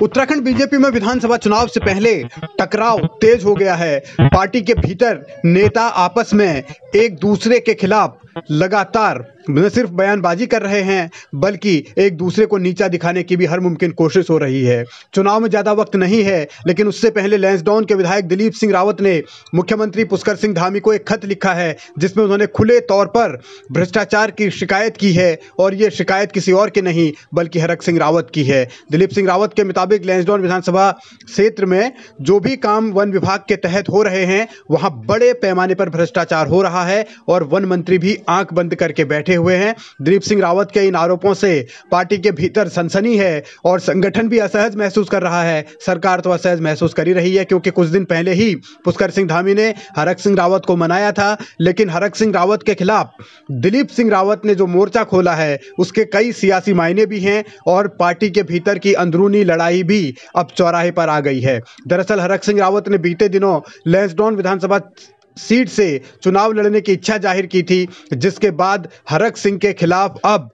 Uttarakhand BJP में विधानसभा चुनाव से पहले टकराव तेज हो गया है। पार्टी के भीतर नेता आपस में एक दूसरे के खिलाफ लगातार न सिर्फ बयानबाजी कर रहे हैं बल्कि एक दूसरे को नीचा दिखाने की भी हर मुमकिन कोशिश हो रही है। चुनाव में ज़्यादा वक्त नहीं है, लेकिन उससे पहले लैंसडाउन के विधायक दिलीप सिंह रावत ने मुख्यमंत्री पुष्कर सिंह धामी को एक खत लिखा है जिसमें उन्होंने खुले तौर पर भ्रष्टाचार की शिकायत की है और ये शिकायत किसी और की नहीं बल्कि हरक सिंह रावत की है। दिलीप सिंह रावत के मुताबिक लैंसडाउन विधानसभा क्षेत्र में जो भी काम वन विभाग के तहत हो रहे हैं वहाँ बड़े पैमाने पर भ्रष्टाचार हो रहा है और वन मंत्री भी आंख बंद करके बैठे हुए हैं। दिलीप सिंह रावत के इन आरोपों से पार्टी के भीतर सनसनी है और संगठन भी असहज महसूस कर रहा है। सरकार तो असहज महसूस कर ही रही है क्योंकि कुछ दिन पहले ही पुष्कर सिंह धामी ने हरक सिंह रावत को मनाया था, लेकिन हरक सिंह रावत के खिलाफ दिलीप सिंह रावत ने जो मोर्चा खोला है उसके कई सियासी मायने भी हैं और पार्टी के भीतर की अंदरूनी लड़ाई भी अब चौराहे पर आ गई है। दरअसल हरक सिंह रावत ने बीते दिनों लैंसडाउन विधानसभा सीट से चुनाव लड़ने की इच्छा जाहिर की थी, जिसके बाद हरक सिंह के खिलाफ अब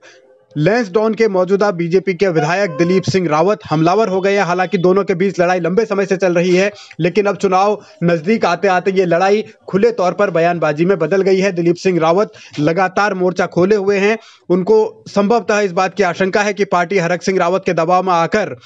लैंसडाउन के मौजूदा बीजेपी के विधायक दिलीप सिंह रावत हमलावर हो गए हैं। हालांकि दोनों के बीच लड़ाई लंबे समय से चल रही है, लेकिन अब चुनाव नजदीक आते आते ये लड़ाई खुले तौर पर बयानबाजी में बदल गई है। दिलीप सिंह रावत लगातार मोर्चा खोले हुए हैं। उनको संभवतः इस बात की आशंका है कि पार्टी हरक सिंह रावत के दबाव में आकर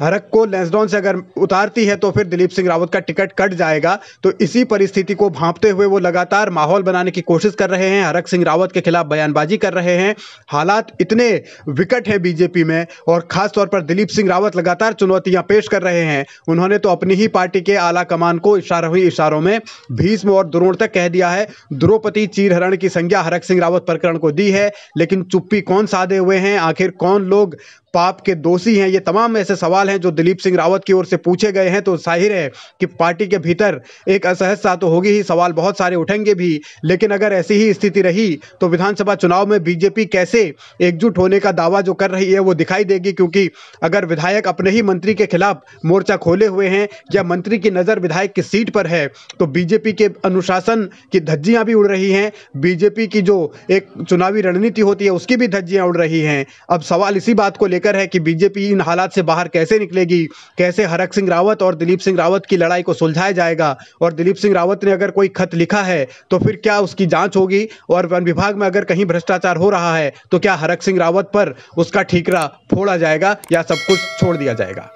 हरक को लैंसडाउन से अगर उतारती है तो फिर दिलीप सिंह रावत का टिकट कट जाएगा। तो इसी परिस्थिति को भांपते हुए वो लगातार माहौल बनाने की कोशिश कर रहे हैं, हरक सिंह रावत के खिलाफ बयानबाजी कर रहे हैं। हालात इतने विकट है बीजेपी में और खास तौर पर दिलीप सिंह रावत लगातार चुनौतियां पेश कर रहे हैं। उन्होंने तो अपनी ही पार्टी के आला कमान को इशारों में भीष्म और द्रोण तक कह दिया है। द्रौपदी चीरहरण की संज्ञा हरक सिंह रावत प्रकरण को दी है, लेकिन चुप्पी कौन साधे हुए हैं, आखिर कौन लोग पाप के दोषी हैं, ये तमाम ऐसे सवाल हैं जो दिलीप सिंह रावत की ओर से पूछे गए हैं। तो जाहिर है कि पार्टी के भीतर एक असहजता तो होगी ही, सवाल बहुत सारे उठेंगे भी। लेकिन अगर ऐसी ही स्थिति रही तो विधानसभा चुनाव में बीजेपी कैसे एकजुट होने का दावा जो कर रही है वो दिखाई देगी, क्योंकि अगर विधायक अपने ही मंत्री के खिलाफ मोर्चा खोले हुए हैं या मंत्री की नज़र विधायक की सीट पर है तो बीजेपी के अनुशासन की धज्जियां भी उड़ रही हैं। बीजेपी की जो एक चुनावी रणनीति होती है उसकी भी धज्जियां उड़ रही हैं। अब सवाल इसी बात को लेकर है कि बीजेपी इन हालात से बाहर कैसे निकलेगी, कैसे हरक सिंह रावत और दिलीप सिंह रावत की लड़ाई को सुलझाया जाएगा। और दिलीप सिंह रावत ने अगर कोई खत लिखा है तो फिर क्या उसकी जांच होगी, और वन विभाग में अगर कहीं भ्रष्टाचार हो रहा है तो क्या हरक सिंह रावत पर उसका ठीकरा फोड़ा जाएगा या सब कुछ छोड़ दिया जाएगा।